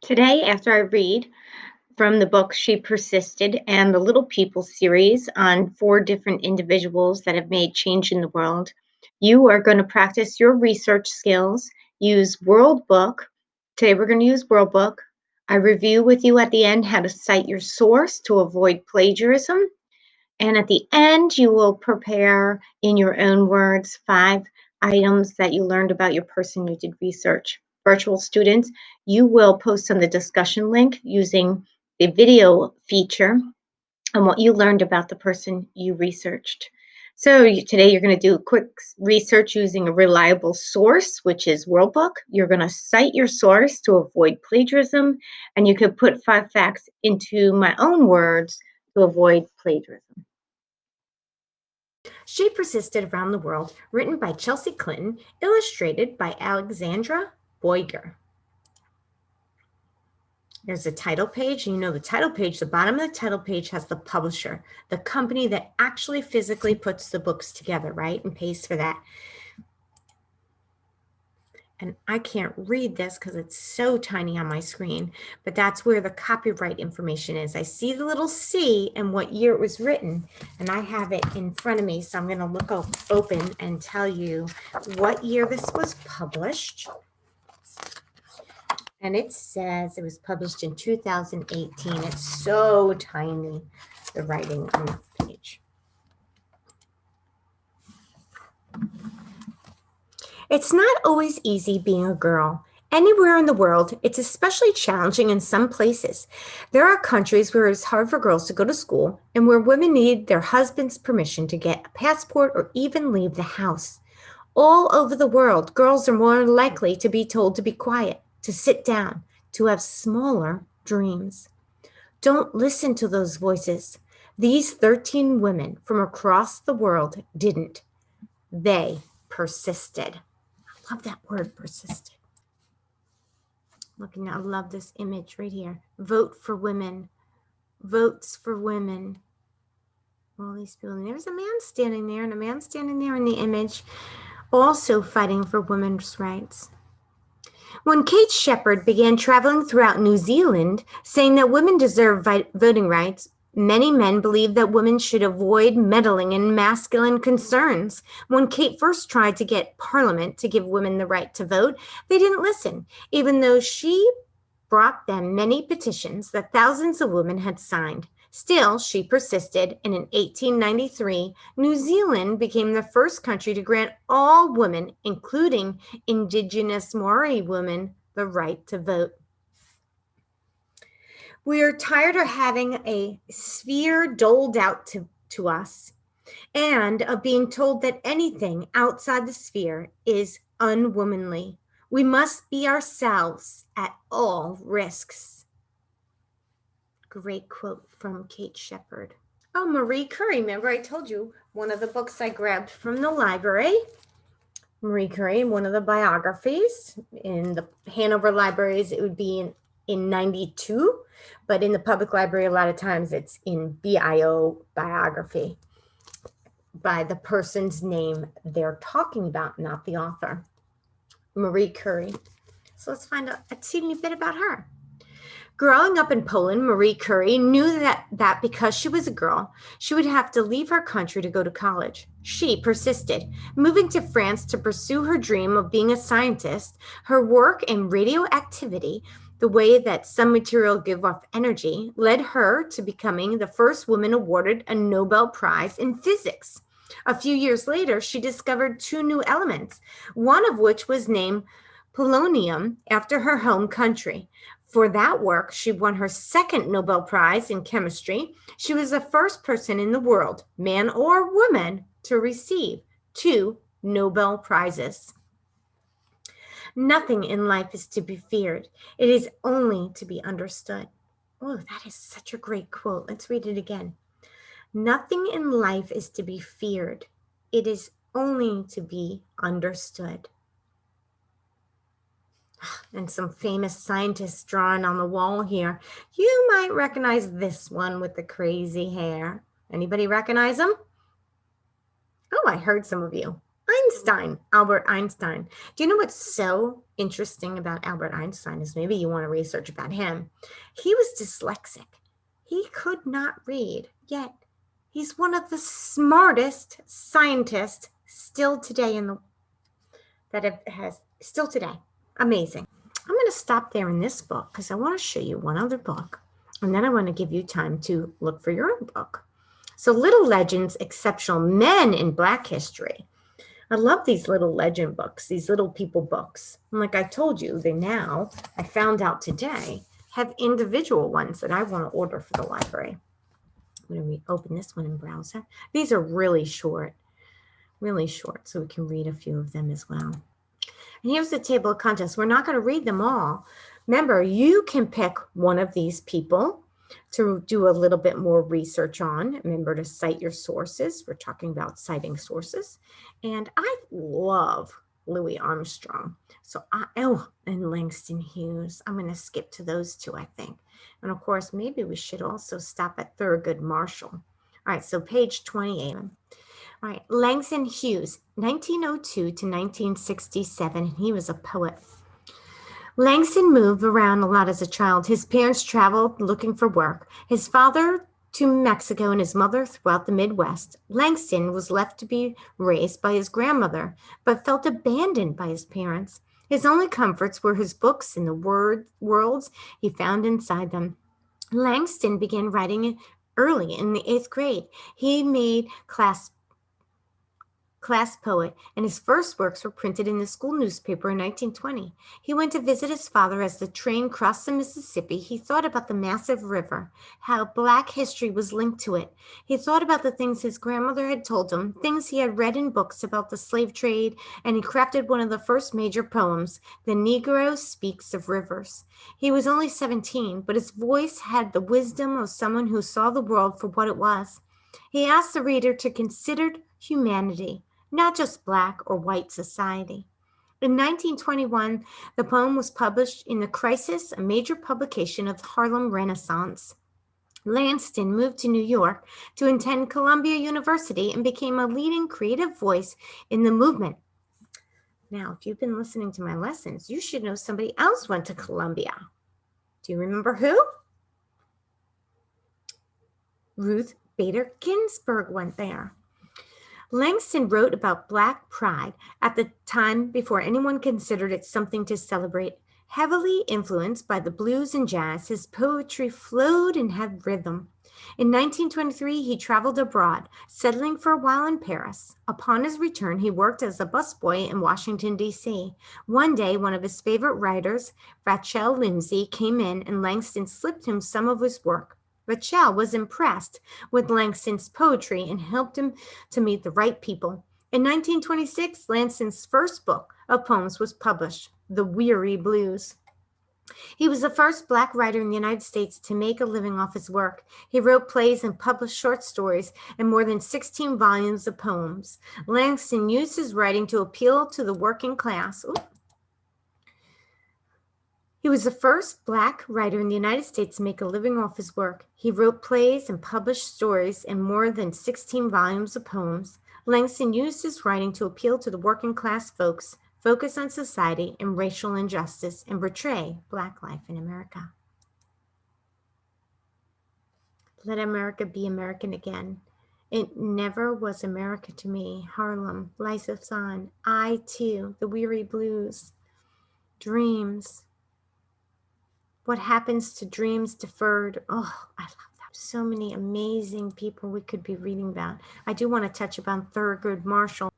Today, after I read from the book She Persisted and the Little People series on four different individuals that have made change in the world, you are going to practice your research skills. Use World Book. Today, we're going to use World Book. I review with you at the end how to cite your source to avoid plagiarism. And at the end, you will prepare in your own words 5 items that you learned about your person you did research. Virtual students, you will post on the discussion link using the video feature on what you learned about the person you researched. So today you're going to do quick research using a reliable source, which is Worldbook. You're going to cite your source to avoid plagiarism, and you could put 5 facts into my own words to avoid plagiarism. She Persisted Around the World, written by Chelsea Clinton, illustrated by Alexandra Boyger. There's a title page. You know the title page, the bottom of the title page has the publisher, the company that actually physically puts the books together, right? And pays for that. And I can't read this because it's so tiny on my screen, but that's where the copyright information is. I see the little C and what year it was written, and I have it in front of me. So I'm going to look open and tell you what year this was published. And it says it was published in 2018. It's so tiny, the writing on the page. It's not always easy being a girl. Anywhere in the world, it's especially challenging in some places. There are countries where it's hard for girls to go to school and where women need their husband's permission to get a passport or even leave the house. All over the world, girls are more likely to be told to be quiet, to sit down, to have smaller dreams. Don't listen to those voices. These 13 women from across the world didn't. They persisted. I love that word, persisted. Looking, I love this image right here. Vote for women. Votes for women. All these people. And there's a man standing there and a man standing there in the image, also fighting for women's rights. When Kate Shepherd began traveling throughout New Zealand, saying that women deserve voting rights, many men believed that women should avoid meddling in masculine concerns. When Kate first tried to get Parliament to give women the right to vote, they didn't listen, even though she brought them many petitions that thousands of women had signed. Still, she persisted, and in 1893, New Zealand became the first country to grant all women, including Indigenous Maori women, the right to vote. We are tired of having a sphere doled out to us and of being told that anything outside the sphere is unwomanly. We must be ourselves at all risks. Great quote from Kate Shepherd. Oh, Marie Curie. Remember I told you one of the books I grabbed from the library. Marie Curie, one of the biographies. In the Hanover libraries, it would be in 92, but in the public library, a lot of times it's in BIO, biography, by the person's name they're talking about, not the author. Marie Curie. So let's find a teeny bit about her. Growing up in Poland, Marie Curie knew that because she was a girl, she would have to leave her country to go to college. She persisted, moving to France to pursue her dream of being a scientist. Her work in radioactivity, the way that some material give off energy, led her to becoming the first woman awarded a Nobel Prize in physics. A few years later, she discovered 2 new elements, one of which was named polonium after her home country. For that work, she won her second Nobel Prize in chemistry. She was the first person in the world, man or woman, to receive 2 Nobel Prizes. Nothing in life is to be feared. It is only to be understood. Oh, that is such a great quote. Let's read it again. Nothing in life is to be feared. It is only to be understood. And some famous scientists drawn on the wall here. You might recognize this one with the crazy hair. Anybody recognize him? Oh, I heard some of you. Einstein, Albert Einstein. Do you know what's so interesting about Albert Einstein is maybe you want to research about him. He was dyslexic. He could not read, yet he's one of the smartest scientists still today in the that has still today. Amazing. I'm going to stop there in this book because I want to show you one other book, and then I want to give you time to look for your own book. So, Little Legends, Exceptional Men in Black History. I love these little legend books, these little people books. And like I told you, I found out today, have individual ones that I want to order for the library. I'm going to open this one in browser. These are really short, so we can read a few of them as well. And here's the table of contents. We're not going to read them all. Remember, you can pick one of these people to do a little bit more research on. Remember to cite your sources. We're talking about citing sources. And I love Louis Armstrong. And Langston Hughes. I'm going to skip to those two, I think. And of course, maybe we should also stop at Thurgood Marshall. All right, so page 28. All right, Langston Hughes, 1902 to 1967. He was a poet. Langston moved around a lot as a child. His parents traveled looking for work. His father to Mexico and his mother throughout the Midwest. Langston was left to be raised by his grandmother, but felt abandoned by his parents. His only comforts were his books and the worlds he found inside them. Langston began writing early in the 8th grade. He made class poet, and his first works were printed in the school newspaper in 1920. He went to visit his father as the train crossed the Mississippi. He thought about the massive river, how Black history was linked to it. He thought about the things his grandmother had told him, things he had read in books about the slave trade, and he crafted one of the first major poems, The Negro Speaks of Rivers. He was only 17, but his voice had the wisdom of someone who saw the world for what it was. He asked the reader to consider humanity, not just Black or white society. In 1921, the poem was published in The Crisis, a major publication of the Harlem Renaissance. Langston moved to New York to attend Columbia University and became a leading creative voice in the movement. Now, if you've been listening to my lessons, you should know somebody else went to Columbia. Do you remember who? Ruth Bader Ginsburg went there. Langston wrote about Black pride at the time before anyone considered it something to celebrate. Heavily influenced by the blues and jazz, his poetry flowed and had rhythm. In 1923, he traveled abroad, settling for a while in Paris. Upon his return, he worked as a busboy in Washington, D.C. One day, one of his favorite writers, Rachel Lindsay, came in and Langston slipped him some of his work. Rachel was impressed with Langston's poetry and helped him to meet the right people. In 1926, Langston's first book of poems was published, The Weary Blues. He was the first Black writer in the United States to make a living off his work. He wrote plays and published short stories and more than 16 volumes of poems. Langston used his writing to appeal to the working class. He was the first Black writer in the United States to make a living off his work. He wrote plays and published stories and more than 16 volumes of poems. Langston used his writing to appeal to the working class folks, focus on society and racial injustice, and portray Black life in America. Let America be American again. It never was America to me. Harlem, Liza Son, I Too, The Weary Blues, Dreams. What happens to dreams deferred? Oh, I love that. So many amazing people we could be reading about. I do want to touch upon Thurgood Marshall.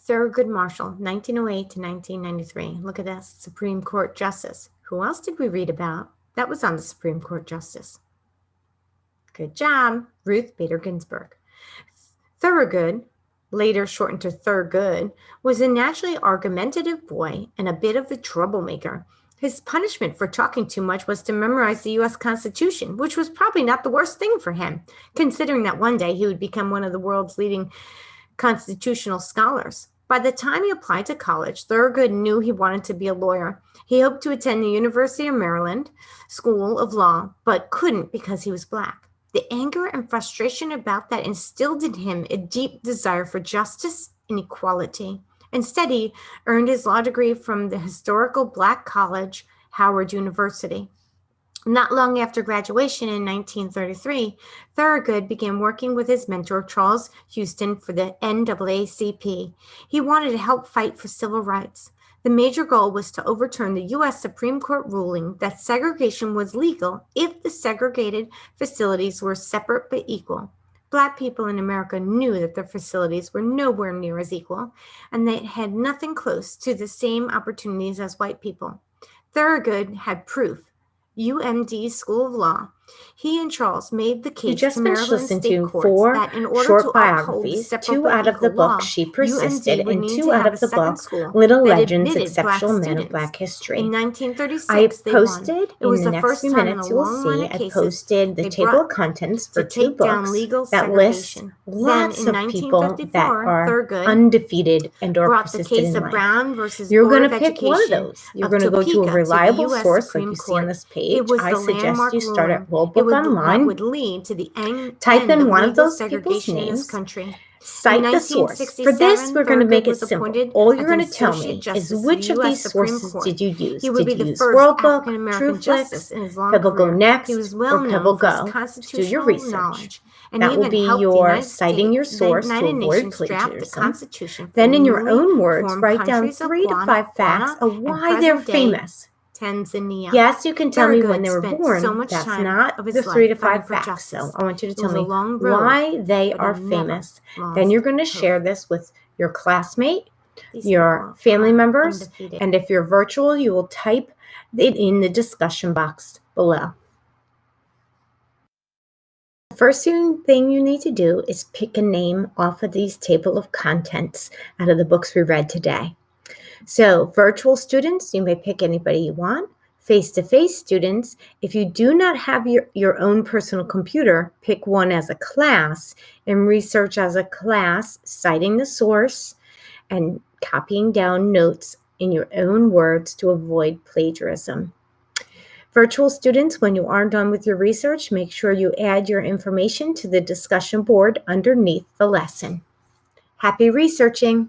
Thurgood Marshall, 1908 to 1993. Look at this, Supreme Court Justice. Who else did we read about? That was on the Supreme Court Justice. Good job, Ruth Bader Ginsburg. Thurgood, later shortened to Thurgood, was a naturally argumentative boy and a bit of a troublemaker. His punishment for talking too much was to memorize the U.S. Constitution, which was probably not the worst thing for him, considering that one day he would become one of the world's leading constitutional scholars. By the time he applied to college, Thurgood knew he wanted to be a lawyer. He hoped to attend the University of Maryland School of Law, but couldn't because he was Black. The anger and frustration about that instilled in him a deep desire for justice and equality. Instead, he earned his law degree from the historical Black college, Howard University. Not long after graduation in 1933, Thorogood began working with his mentor, Charles Houston, for the NAACP. He wanted to help fight for civil rights. The major goal was to overturn the U.S. Supreme Court ruling that segregation was legal if the segregated facilities were separate but equal. Black people in America knew that their facilities were nowhere near as equal, and they had nothing close to the same opportunities as white people. Thorogood had proof. UMD School of Law. He and Charles made the You case to just finished Maryland listening state to courts four that in order to short uphold the biographies, separate two but out of the equal book law, She UMD Persisted, would and need two to out have of a the second book school Little that Legends, admitted Black Exceptional Men of students. Black In History. I 1936, they won. posted It in was the the next first few time in a minutes, you will long line see of I cases posted the they table brought of contents to for two take down books legal that lists segregation. Then lots in of people that 1954, are Thurgood undefeated and or brought the persisted case in of life. Brown versus You're Board going of to pick one of Education those. You're of going to go to a Topeka to the reliable U.S. source like Supreme you see on Court. this It page. was I the suggest you landmark start at ruling. World It Book would that Online. would lead to the Type end in of one of legal those people's segregation in this names. country. In Cite the source. For this, 1967, we're going to Thurgood make it was simple. appointed All you're as an going to tell Associate me is Justice to the which of U.S. these Supreme sources Court. did you use? He would Did be you the use first World African Book, American TrueFlix, justice in his long Pebble Go career. He Next, was or well known Pebble for his Go to do your constitutional research? knowledge, and he That will even be helped the your citing your source to United avoid Nations draft the plagiarism. Constitution for the Then, in your newly own words, formed write down countries of 3 to 5 facts Ghana of and why they're present-day famous. Tanzania. Yes, you can tell me when Thurgood they were spent so born. much That's time not of the his three life to fighting five for facts. So justice. I want you to It tell was a me long road, why they but he are never famous. Then you're lost going to hope. share this with your classmate, These your people family are members, undefeated. and if you're virtual, you will type it in the discussion box below. The first thing you need to do is pick a name off of these table of contents out of the books we read today. So virtual students, you may pick anybody you want. Face-to-face students, if you do not have your own personal computer, pick one as a class and research as a class, citing the source and copying down notes in your own words to avoid plagiarism. Virtual students, when you are done with your research, make sure you add your information to the discussion board underneath the lesson. Happy researching!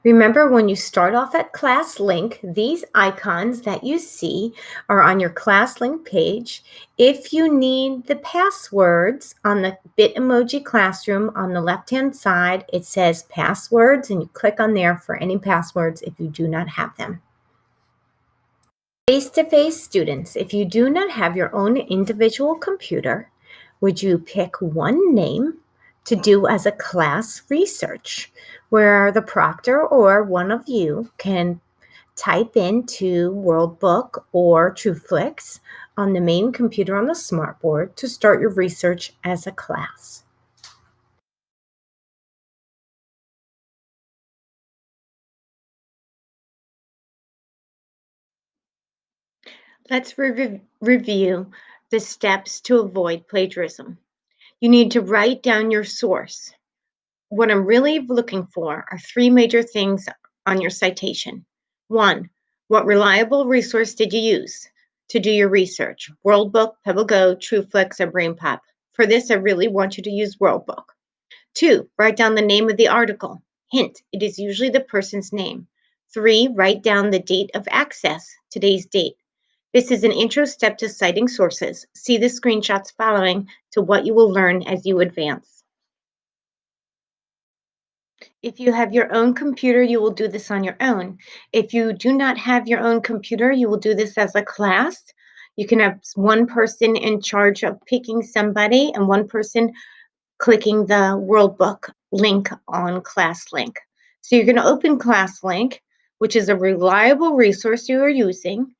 Remember, when you start off at class link, these icons that you see are on your class link page. If you need the passwords on the Bitmoji Classroom on the left-hand side, it says passwords, and you click on there for any passwords if you do not have them. Face-to-face students, if you do not have your own individual computer, would you pick one name to do as a class research, where the proctor or one of you can type into World Book or TrueFlix on the main computer on the smartboard to start your research as a class. Let's review the steps to avoid plagiarism. You need to write down your source. What I'm really looking for are 3 major things on your citation. 1, what reliable resource did you use to do your research? WorldBook, PebbleGo, TrueFlix, or BrainPop. For this, I really want you to use WorldBook. 2, write down the name of the article. Hint, it is usually the person's name. 3, write down the date of access, today's date. This is an intro step to citing sources. See the screenshots following to what you will learn as you advance. If you have your own computer, you will do this on your own. If you do not have your own computer, you will do this as a class. You can have one person in charge of picking somebody and one person clicking the World Book link on class link. So you're going to open ClassLink, which is a reliable resource you are using.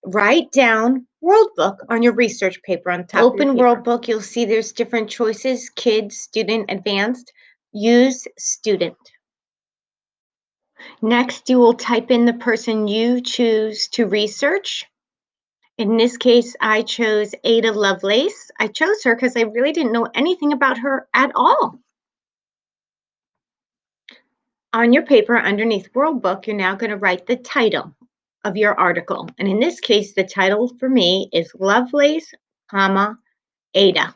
Write down World Book on your research paper on top of your Open paper. World World Book, you'll see there's different choices: kids, student, advanced. Use student. Next, you will type in the person you choose to research. In this case, I chose Ada Lovelace. I chose her because I really didn't know anything about her at all. On your paper underneath World Book, you're now going to write the title of your article. And in this case, the title for me is Lovelace, comma, Ada.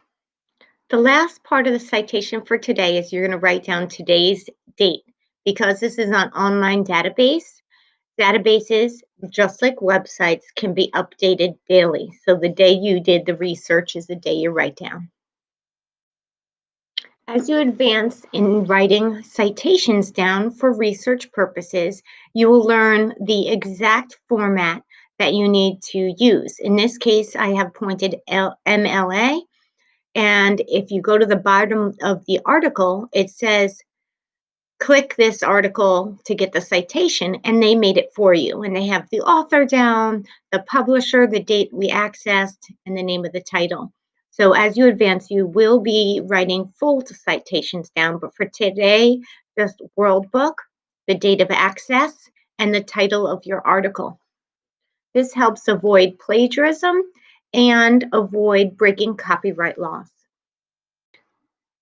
The last part of the citation for today is you're going to write down today's date. Because this is an online database, databases, just like websites, can be updated daily. So the day you did the research is the day you write down. As you advance in writing citations down for research purposes, you will learn the exact format that you need to use. In this case, I have pointed MLA, and if you go to the bottom of the article, it says click this article to get the citation, and they made it for you. And they have the author down, the publisher, the date we accessed, and the name of the title. So as you advance, you will be writing full citations down, but for today, just World Book, the date of access, and the title of your article. This helps avoid plagiarism and avoid breaking copyright laws.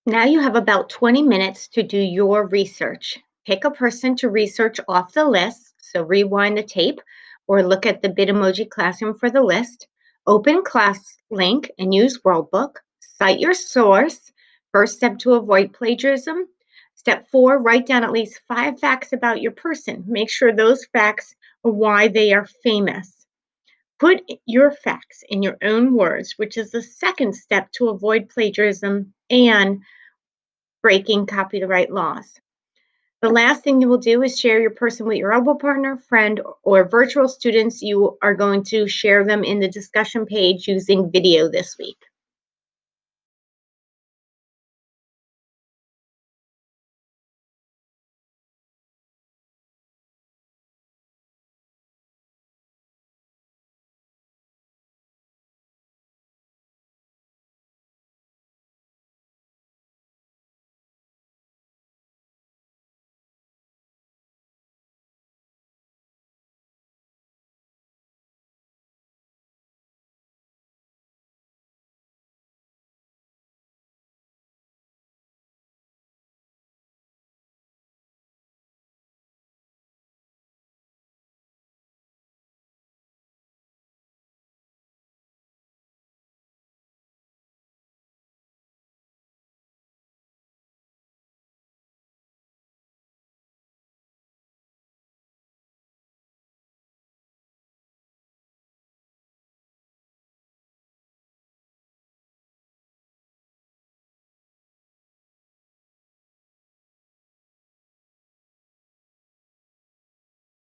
Now you have about 20 minutes to do your research. Pick a person to research off the list, so rewind the tape or look at the Bitmoji Classroom for the list. Open ClassLink and use Worldbook. Cite your source. First step to avoid plagiarism. Step 4, write down at least 5 facts about your person. Make sure those facts are why they are famous. Put your facts in your own words, which is the second step to avoid plagiarism and breaking copyright laws. The last thing you will do is share your person with your elbow partner, friend, or virtual students. You are going to share them in the discussion page using video this week.